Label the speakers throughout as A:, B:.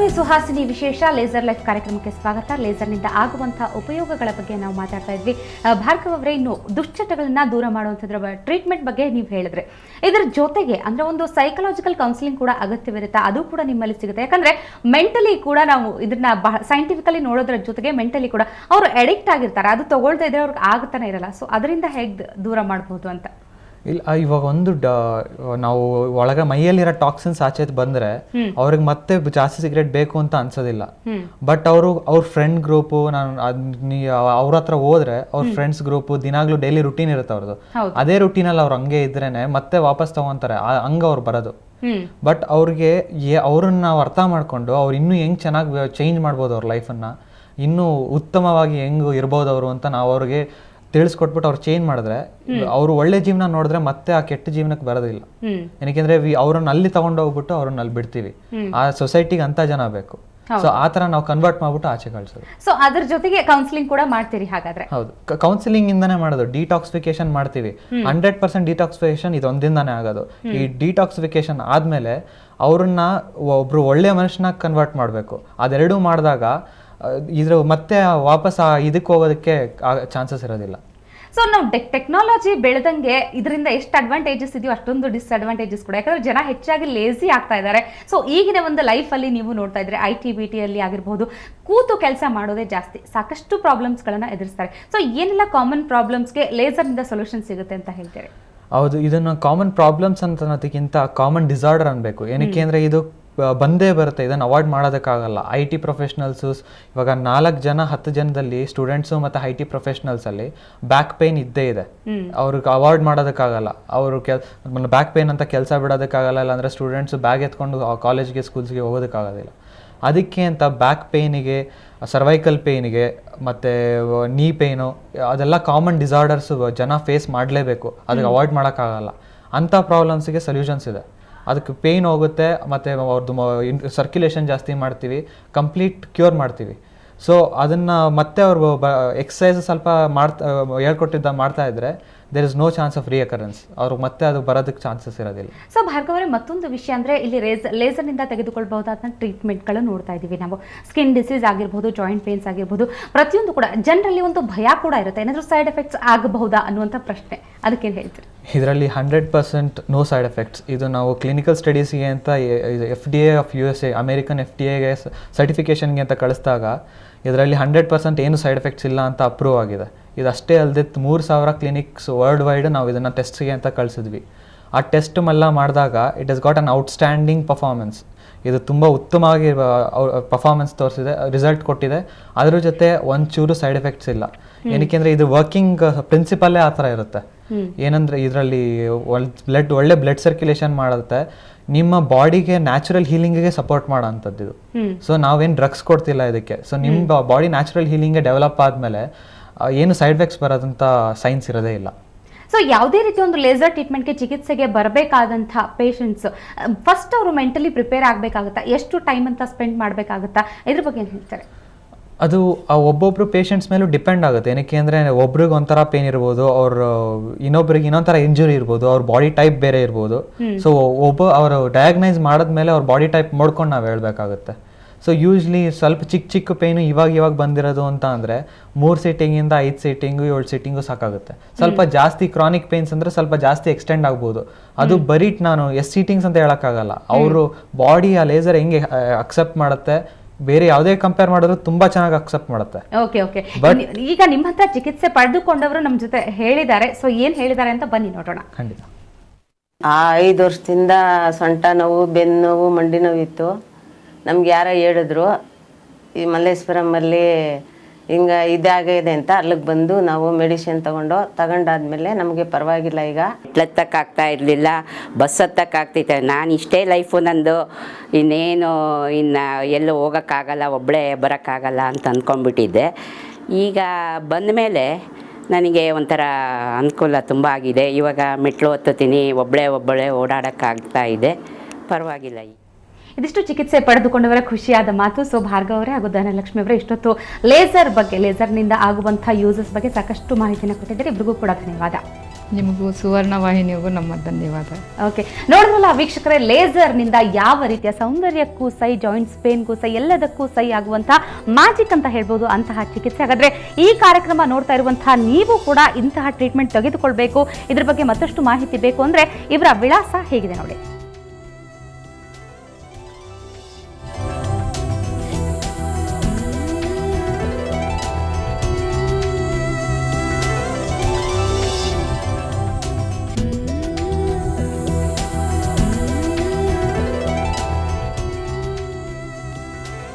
A: ಮತ್ತೊಮ್ಮೆ ಸುಹಾಸಿನಿ ವಿಶೇಷ laser life ಕಾರ್ಯಕ್ರಮಕ್ಕೆ ಸ್ವಾಗತ. ಲೇಸರ್ನಿಂದ ಆಗುವಂತಹ ಉಪಯೋಗಗಳ ಬಗ್ಗೆ ನಾವು ಮಾತಾಡ್ತಾ ಇದ್ವಿ. ಭಾರ್ಗವ್ ಅವರೇ, ಇನ್ನು ದುಶ್ಚಟಗಳನ್ನ ದೂರ ಮಾಡುವಂಥದ್ರ ಟ್ರೀಟ್ಮೆಂಟ್ ಬಗ್ಗೆ ನೀವು ಹೇಳಿದ್ರೆ, ಇದರ ಜೊತೆಗೆ ಅಂದ್ರೆ ಒಂದು ಸೈಕಲಾಜಿಕಲ್ ಕೌನ್ಸಿಲಿಂಗ್ ಕೂಡ ಅಗತ್ಯವಿರುತ್ತೆ, ಅದು ಕೂಡ ನಿಮ್ಮಲ್ಲಿ ಸಿಗುತ್ತೆ. ಯಾಕಂದ್ರೆ ಮೆಂಟಲಿ ಕೂಡ ನಾವು ಇದನ್ನ ಸೈಂಟಿಫಿಕಲಿ ನೋಡೋದ್ರ ಜೊತೆಗೆ ಮೆಂಟಲಿ ಕೂಡ ಅವರು ಅಡಿಕ್ಟ್ ಆಗಿರ್ತಾರೆ, ಅದು ತಗೊಳ್ತಾ ಇದ್ರೆ ಅವ್ರಿಗೆ ಆಗ್ತಾನೆ ಇರಲ್ಲ. ಸೊ ಅದರಿಂದ ಹೇಗೆ ದೂರ ಮಾಡಬಹುದು ಅಂತ?
B: ಇಲ್ಲ, ಇವಾಗ ಒಂದು ನಾವು ಒಳಗೆ ಮೈಯಲ್ಲಿರೋ ಟಾಕ್ಸಿನ್ಸ್ ಆಚೆ ಬಂದ್ರೆ ಅವ್ರಿಗೆ ಮತ್ತೆ ಜಾಸ್ತಿ ಸಿಗರೇಟ್ ಬೇಕು ಅಂತ ಅನ್ಸೋದಿಲ್ಲ. ಬಟ್ ಅವ್ರ ಫ್ರೆಂಡ್ ಗ್ರೂಪು, ನಾನು ಅವ್ರ ಹತ್ರ ಹೋದ್ರೆ ಅವ್ರ ಫ್ರೆಂಡ್ಸ್ ಗ್ರೂಪು ದಿನಾಗ್ಲೂ ಡೈಲಿ ರುಟೀನ್ ಇರುತ್ತೆ ಅವ್ರದ್ದು. ಅದೇ ರುಟೀನಲ್ಲಿ ಅವ್ರು ಹಂಗೆ ಇದ್ರೇನೆ ಮತ್ತೆ ವಾಪಸ್ ತಗೊಂತಾರೆ, ಹಂಗ ಅವ್ರು ಬರೋದು. ಬಟ್ ಅವ್ರಿಗೆ ಅವ್ರನ್ನ ನಾವು ಅರ್ಥ ಮಾಡ್ಕೊಂಡು ಅವ್ರು ಇನ್ನೂ ಹೆಂಗ್ ಚೆನ್ನಾಗಿ ಚೇಂಜ್ ಮಾಡ್ಬೋದು ಅವ್ರ ಲೈಫನ್ನ, ಇನ್ನೂ ಉತ್ತಮವಾಗಿ ಹೆಂಗ್ ಇರ್ಬೋದು ಅವರು ಅಂತ ನಾವು ಅವ್ರಿಗೆ ತಿಳಿಸ್ಕೊಟ್ಬಿಟ್ಟು ಅವ್ರು ಚೇಂಜ್ ಮಾಡಿದ್ರೆ, ಅವ್ರು ಒಳ್ಳೆ ಜೀವನ ನೋಡಿದ್ರೆ ಮತ್ತೆ ಆ ಕೆಟ್ಟ ಜೀವನಕ್ಕೆ ಬರೋದಿಲ್ಲ. ಏನಕ್ಕೆಂದ್ರೆ ಅವ್ರನ್ನ ಅಲ್ಲಿ ತಗೊಂಡೋಗ್ಬಿಟ್ಟು ಅವ್ರನ್ನ ಅಲ್ಲಿ ಬಿಡ್ತೀವಿ. ಆ ಸೊಸೈಟಿಗೆ ಅಂತ ಜನ ಬೇಕು. ಸೊ ಆ ತರ ನಾವು ಕನ್ವರ್ಟ್ ಮಾಡ್ಬಿಟ್ಟು ಆಚೆ ಕಳ್ಸೋದು.
A: ಸೊ ಅದ್ರ ಜೊತೆಗೆ ಕೌನ್ಸಿಲಿಂಗ್ ಕೂಡ ಮಾಡ್ತೀರಿ ಹಾಗಾದ್ರೆ?
B: ಹೌದು, ಕೌನ್ಸಿಲಿಂಗ್ ಇಂದಾನೆ ಮಾಡೋದು. ಡಿಟಾಕ್ಸಿಫಿಕೇಶನ್ ಮಾಡ್ತೀವಿ. 100% ಡಿಟಾಕ್ಸಿಫಿಕೇಶನ್ ಇದೊಂದಿಂದಾನೇ ಆಗೋದು. ಈ ಡಿಟಾಕ್ಸಿಫಿಕೇಶನ್ ಆದ್ಮೇಲೆ ಅವ್ರನ್ನ ಒಬ್ರು ಒಳ್ಳೆ ಮನುಷ್ಯನಾಗಿ ಕನ್ವರ್ಟ್ ಮಾಡಬೇಕು. ಅದೆರಡೂ ಮಾಡಿದಾಗ ಇದ್ರ ಮತ್ತೆ ವಾಪಸ್ ಇದಕ್ಕೆ ಹೋಗೋದಕ್ಕೆ ಚಾನ್ಸಸ್ ಇರೋದಿಲ್ಲ.
A: ಸೊ ನಾವು ಟೆಕ್ನಾಲಜಿ ಬೆಳೆದಂಗೆ ಇದರಿಂದ ಎಷ್ಟು ಅಡ್ವಾಂಟೇಜಸ್ ಇದೆಯೋ ಅಷ್ಟೊಂದು ಡಿಸ್ಅಡ್ವಾಂಟೇಜಸ್ ಕೂಡ. ಯಾಕಂದ್ರೆ ಜನ ಹೆಚ್ಚಾಗಿ ಲೇಸಿ ಆಗ್ತಾ ಇದ್ದಾರೆ. ಸೊ ಈಗಿನ ಒಂದು ಲೈಫಲ್ಲಿ ನೀವು ನೋಡ್ತಾ ಇದ್ರೆ IT-BT ಅಲ್ಲಿ ಆಗಿರ್ಬೋದು, ಕೂತು ಕೆಲಸ ಮಾಡೋದೇ ಜಾಸ್ತಿ, ಸಾಕಷ್ಟು ಪ್ರಾಬ್ಲಮ್ಸ್ಗಳನ್ನ ಎದುರಿಸ್ತಾರೆ. ಸೊ ಏನೆಲ್ಲ ಕಾಮನ್ ಪ್ರಾಬ್ಲಮ್ಸ್ಗೆ ಲೇಸರ್ನಿಂದ ಸೊಲ್ಯೂಷನ್ ಸಿಗುತ್ತೆ ಅಂತ ಹೇಳ್ತಾರೆ?
B: ಹೌದು, ಇದನ್ನು ಕಾಮನ್ ಪ್ರಾಬ್ಲಮ್ಸ್ ಅನ್ನೋದಕ್ಕಿಂತ ಕಾಮನ್ ಡಿಸಾರ್ಡರ್ ಅನ್ಬೇಕು. ಏನಕ್ಕೆ ಅಂದರೆ ಇದು ಬಂದೇ ಬರುತ್ತೆ, ಇದನ್ನು ಅವಾಯ್ಡ್ ಮಾಡೋದಕ್ಕಾಗಲ್ಲ. IT ಪ್ರೊಫೆಷ್ನಲ್ಸು ಇವಾಗ 4 ಜನ 10 ಜನದಲ್ಲಿ ಸ್ಟೂಡೆಂಟ್ಸು ಮತ್ತು IT ಪ್ರೊಫೆಷ್ನಲ್ಸಲ್ಲಿ ಬ್ಯಾಕ್ ಪೇನ್ ಇದ್ದೇ ಇದೆ. ಅವ್ರಿಗೆ ಅವಾಯ್ಡ್ ಮಾಡೋದಕ್ಕಾಗಲ್ಲ. ಅವರು ಬ್ಯಾಕ್ ಪೇನ್ ಅಂತ ಕೆಲಸ ಬಿಡೋದಕ್ಕಾಗಲ್ಲ, ಇಲ್ಲಾಂದರೆ ಸ್ಟೂಡೆಂಟ್ಸು ಬ್ಯಾಗ್ ಎತ್ಕೊಂಡು ಕಾಲೇಜ್ಗೆ ಸ್ಕೂಲ್ಸ್ಗೆ ಹೋಗೋದಕ್ಕಾಗೋದಿಲ್ಲ. ಅದಕ್ಕೆ ಅಂತ ಬ್ಯಾಕ್ ಪೇನಿಗೆ, ಸರ್ವೈಕಲ್ ಪೇನಿಗೆ ಮತ್ತು ನೀ ಪೇನು, ಅದೆಲ್ಲ ಕಾಮನ್ ಡಿಸಾರ್ಡರ್ಸು ಜನ ಫೇಸ್ ಮಾಡಲೇಬೇಕು. ಅದಕ್ಕೆ ಅವಾಯ್ಡ್ ಮಾಡೋಕ್ಕಾಗಲ್ಲ. ಅಂಥ ಪ್ರಾಬ್ಲಮ್ಸಿಗೆ ಸೊಲ್ಯೂಷನ್ಸ್ ಇದೆ. ಅದಕ್ಕೆ ಪೇಯ್ನ್ ಹೋಗುತ್ತೆ, ಮತ್ತು ಅವ್ರದ್ದು ಸರ್ಕ್ಯುಲೇಷನ್ ಜಾಸ್ತಿ ಮಾಡ್ತೀವಿ, ಕಂಪ್ಲೀಟ್ ಕ್ಯೂರ್ ಮಾಡ್ತೀವಿ. ಸೊ ಅದನ್ನು ಮತ್ತೆ ಅವರು ಎಕ್ಸಸೈಸ್ ಸ್ವಲ್ಪ ಹೇಳ್ಕೊಟ್ಟಿದ್ದ ಮಾಡ್ತಾ ಇದ್ರೆ there is no chance of recurrence. ಅವ್ರಿಗೆ ಮತ್ತೆ ಅದು ಬರೋದಕ್ಕೆ ಚಾನ್ಸಸ್ ಇರೋದಿಲ್ಲ.
A: ಸೊ ಭಾರ್ಗವ್ ಅವರೇ, ಮತ್ತೊಂದು ವಿಷಯ ಅಂದರೆ ಇಲ್ಲಿ ಲೇಸರ್ನಿಂದ ತೆಗೆದುಕೊಳ್ಬಹುದಾದ ಟ್ರೀಟ್ಮೆಂಟ್ಗಳು ನೋಡ್ತಾ ಇದ್ದೀವಿ ನಾವು. ಸ್ಕಿನ್ ಡಿಸೀಸ್ ಆಗಿರ್ಬೋದು, ಜಾಯಿಂಟ್ ಪೇನ್ಸ್ ಆಗಿರ್ಬೋದು, ಪ್ರತಿಯೊಂದು ಕೂಡ ಜನರಲ್ಲಿ ಒಂದು ಭಯ ಕೂಡ ಇರುತ್ತೆ, ಏನಾದರೂ ಸೈಡ್ ಎಫೆಕ್ಟ್ಸ್ ಆಗಬಹುದಾ ಅನ್ನುವಂಥ ಪ್ರಶ್ನೆ. ಅದಕ್ಕೇನು ಹೇಳ್ತೀರಿ?
B: ಇದರಲ್ಲಿ 100% ನೋ ಸೈಡ್ ಎಫೆಕ್ಟ್ಸ್. ಇದು ನಾವು ಕ್ಲಿನಿಕಲ್ ಸ್ಟಡೀಸ್ಗೆ ಅಂತ FDA ಆಫ್ USA, ಅಮೇರಿಕನ್ FDAಗೆ ಸರ್ಟಿಫಿಕೇಷನ್ಗೆ ಅಂತ ಕಳಿಸಿದಾಗ ಇದರಲ್ಲಿ 100% ಏನು ಸೈಡ್ ಎಫೆಕ್ಟ್ಸ್ ಇಲ್ಲ ಅಂತ ಅಪ್ರೂವ್ ಆಗಿದೆ. ಇದಷ್ಟೇ ಅಲ್ಲದೆ 3000 ಕ್ಲಿನಿಕ್ಸ್ ವರ್ಲ್ಡ್ ವೈಡ್ ನಾವು ಇದನ್ನು ಟೆಸ್ಟ್ಗೆ ಅಂತ ಕಳಿಸಿದ್ವಿ. ಆ ಟೆಸ್ಟ್ ಎಲ್ಲ ಮಾಡಿದಾಗ it has got an outstanding performance. ಇದು ತುಂಬ ಉತ್ತಮವಾಗಿ ಪರ್ಫಾರ್ಮೆನ್ಸ್ ತೋರಿಸಿದೆ, ರಿಸಲ್ಟ್ ಕೊಟ್ಟಿದೆ. ಅದ್ರ ಜೊತೆ ಒಂಚೂರು ಸೈಡ್ ಎಫೆಕ್ಟ್ಸ್ ಇಲ್ಲ. ಏನಕ್ಕೆಂದರೆ ಇದು ವರ್ಕಿಂಗ್ ಪ್ರಿನ್ಸಿಪಲ್ಲೇ ಆ ಥರ ಇರುತ್ತೆ. ಏನಂದರೆ ಇದರಲ್ಲಿ ಒಳ್ಳೆ ಬ್ಲಡ್ ಸರ್ಕ್ಯುಲೇಷನ್ ಮಾಡುತ್ತೆ, ನಿಮ್ಮ ಬಾಡಿಗೆ ನ್ಯಾಚುರಲ್ ಹೀಲಿಂಗಿಗೆ ಸಪೋರ್ಟ್ ಮಾಡೋ ಅಂಥದ್ದು ಇದು. ಸೊ ನಾವೇನು ಡ್ರಗ್ಸ್ ಕೊಡ್ತಿಲ್ಲ ಇದಕ್ಕೆ. ಸೊ ನಿಮ್ಮ ಬಾಡಿ ನ್ಯಾಚುರಲ್ ಹೀಲಿಂಗ್ಗೆ ಡೆವಲಪ್ ಆದಮೇಲೆ ಏನು ಸೈಡ್ ಎಫೆಕ್ಟ್ಸ್ ಬರೋದಂಥ ಸೈನ್ಸ್ ಇರೋದೇ ಇಲ್ಲ.
A: ಸೊ ಯಾವುದೇ ರೀತಿ ಒಂದು ಲೇಸರ್ ಟ್ರೀಟ್ಮೆಂಟ್ಗೆ ಚಿಕಿತ್ಸೆಗೆ ಬರಬೇಕಾದಂಥ ಪೇಷಂಟ್ಸ್ ಫಸ್ಟ್ ಅವರು ಮೆಂಟಲಿ ಪ್ರಿಪೇರ್ ಆಗಬೇಕಾಗುತ್ತಾ? ಎಷ್ಟು ಟೈಮ್ ಅಂತ ಸ್ಪೆಂಡ್ ಮಾಡಬೇಕಾಗುತ್ತಾ? ಇದ್ರ ಬಗ್ಗೆ ಏನು ಹೇಳ್ತಾರೆ?
B: ಅದು ಒಬ್ಬೊಬ್ರು ಪೇಷಂಟ್ಸ್ ಮೇಲೂ ಡಿಪೆಂಡ್ ಆಗುತ್ತೆ. ಏನಕ್ಕೆ ಅಂದರೆ ಒಬ್ರಿಗೆ ಒಂಥರ ಪೇನ್ ಇರ್ಬೋದು, ಅವ್ರು ಇನ್ನೊಬ್ರಿಗೆ ಇನ್ನೊಂಥರ ಇಂಜುರಿ ಇರ್ಬೋದು, ಅವ್ರ ಬಾಡಿ ಟೈಪ್ ಬೇರೆ ಇರ್ಬೋದು. ಸೊ ಅವರು ಡಯಾಗ್ನೈಸ್ ಮಾಡಿದ್ಮೇಲೆ ಅವ್ರ ಬಾಡಿ ಟೈಪ್ ನೋಡ್ಕೊಂಡು ನಾವು ಹೇಳ್ಬೇಕಾಗುತ್ತೆ. ಸೊ ಯೂಶ್ವಲಿ ಸ್ವಲ್ಪ ಚಿಕ್ಕ ಪೇನು ಇವಾಗ ಬಂದಿರೋದು ಅಂತ ಅಂದರೆ 3 ಸೀಟಿಂಗಿಂದ 5 ಸೀಟಿಂಗು 7 ಸೀಟಿಂಗು ಸಾಕಾಗುತ್ತೆ. ಸ್ವಲ್ಪ ಜಾಸ್ತಿ ಕ್ರಾನಿಕ್ ಪೇನ್ಸ್ ಅಂದರೆ ಸ್ವಲ್ಪ ಜಾಸ್ತಿ ಎಕ್ಸ್ಟೆಂಡ್ ಆಗ್ಬೋದು. ಅದು ಬರೀ ನಾನು ಸೀಟಿಂಗ್ಸ್ ಅಂತ ಹೇಳೋಕ್ಕಾಗಲ್ಲ. ಅವರು ಬಾಡಿ ಆ ಲೇಸರ್ ಹೆಂಗೆ ಅಕ್ಸೆಪ್ಟ್ ಮಾಡುತ್ತೆ, ಬೇರೆ ಯಾವುದೇ ಕಂಪೇರ್ ಮಾಡಿದ್ರು ತುಂಬಾ ಚೆನ್ನಾಗಿ ಅಕ್ಸೆಪ್ಟ್ ಮಾಡುತ್ತೆ.
A: ಓಕೆ. ಈಗ ನಿಮ್ಮ ಹತ್ರ ಚಿಕಿತ್ಸೆ ಪಡೆದುಕೊಂಡವರು ನಮ್ಮ ಜೊತೆ ಹೇಳಿದ್ದಾರೆ. ಸೊ ಏನು ಹೇಳಿದ್ದಾರೆ ಅಂತ ಬನ್ನಿ ನೋಡೋಣ.
B: ಖಂಡಿತ.
C: 5 ವರ್ಷದಿಂದ ಸೊಂಟ ನೋವು, ಬೆನ್ನು ನೋವು, ಮಂಡಿ ನೋವು ಇತ್ತು. ನಮ್ಗೆ ಯಾರೋ ಹೇಳಿದ್ರು ಈ ಮಲ್ಲೇಶ್ವರಮಲ್ಲಿ ಹಿಂಗೆ ಇದಾಗಿದೆ ಅಂತ. ಅಲ್ಲಿಗೆ ಬಂದು ನಾವು ಮೆಡಿಸಿನ್ ತಗೊಂಡಾದ್ಮೇಲೆ ನಮಗೆ ಪರವಾಗಿಲ್ಲ. ಈಗ
D: ಹತ್ತಕ್ಕಾಗ್ತಾ ಇರಲಿಲ್ಲ, ಬಸ್ ಹತ್ತಕ್ಕಾಗ್ತೈತೆ. ನಾನು ಇಷ್ಟೇ ಲೈಫು ನಂದು, ಇನ್ನೇನು ಎಲ್ಲೂ ಹೋಗೋಕ್ಕಾಗಲ್ಲ, ಒಬ್ಬಳೇ ಬರೋಕ್ಕಾಗಲ್ಲ ಅಂತ ಅಂದ್ಕೊಂಡ್ಬಿಟ್ಟಿದ್ದೆ. ಈಗ ಬಂದ ಮೇಲೆ ನನಗೆ ಒಂಥರ ಅನುಕೂಲ ತುಂಬ ಆಗಿದೆ. ಇವಾಗ ಮೆಟ್ಲು ಹತ್ತುತ್ತೀನಿ, ಒಬ್ಬಳೇ ಓಡಾಡೋಕ್ಕಾಗ್ತಾ ಇದೆ, ಪರವಾಗಿಲ್ಲ.
A: ಇದಿಷ್ಟು ಚಿಕಿತ್ಸೆ ಪಡೆದುಕೊಂಡವರ ಖುಷಿಯಾದ ಮಾತು. ಸೊ ಭಾರ್ಗವ್ ಅವರೇ ಹಾಗೂ ಧನಲಕ್ಷ್ಮಿ ಅವರೇ, ಇಷ್ಟೊತ್ತು ಲೇಸರ್ನಿಂದ ಆಗುವಂಥ ಯೂಸಸ್ ಬಗ್ಗೆ ಸಾಕಷ್ಟು ಮಾಹಿತಿಯನ್ನು ಕೊಟ್ಟಿದ್ದಾರೆ. ಇಬ್ಬರಿಗೂ ಕೂಡ ಧನ್ಯವಾದ.
E: ನಿಮಗೂ ಸುವರ್ಣ ವಾಹಿನಿಗೂ ನಮ್ಮ ಧನ್ಯವಾದ.
A: ಓಕೆ, ನೋಡಿದ್ರಲ್ಲ ವೀಕ್ಷಕರೇ, ಲೇಸರ್ನಿಂದ ಯಾವ ರೀತಿಯ ಸೌಂದರ್ಯಕ್ಕೂ ಸೈ, ಜಾಯಿಂಟ್ಸ್ ಪೇನ್ಗೂ ಸೈ, ಎಲ್ಲದಕ್ಕೂ ಸೈ ಆಗುವಂತಹ ಮ್ಯಾಜಿಕ್ ಅಂತ ಹೇಳ್ಬೋದು ಅಂತಹ ಚಿಕಿತ್ಸೆ. ಹಾಗಾದ್ರೆ ಈ ಕಾರ್ಯಕ್ರಮ ನೋಡ್ತಾ ಇರುವಂತಹ ನೀವು ಕೂಡ ಇಂತಹ ಟ್ರೀಟ್ಮೆಂಟ್ ತೆಗೆದುಕೊಳ್ಬೇಕು, ಇದ್ರ ಬಗ್ಗೆ ಮತ್ತಷ್ಟು ಮಾಹಿತಿ ಬೇಕು ಅಂದ್ರೆ ಇವರ ವಿಳಾಸ ಹೇಗಿದೆ ನೋಡಿ.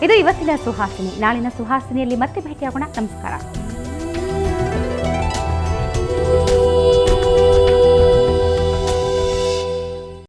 A: ಇದು ಇವತ್ತಿನ ಸುಹಾಸಿನಿ. ನಾಳಿನ ಸುಹಾಸಿನಿಯಲ್ಲಿ ಮತ್ತೆ ಭೇಟಿಯಾಗೋಣ. ನಮಸ್ಕಾರ.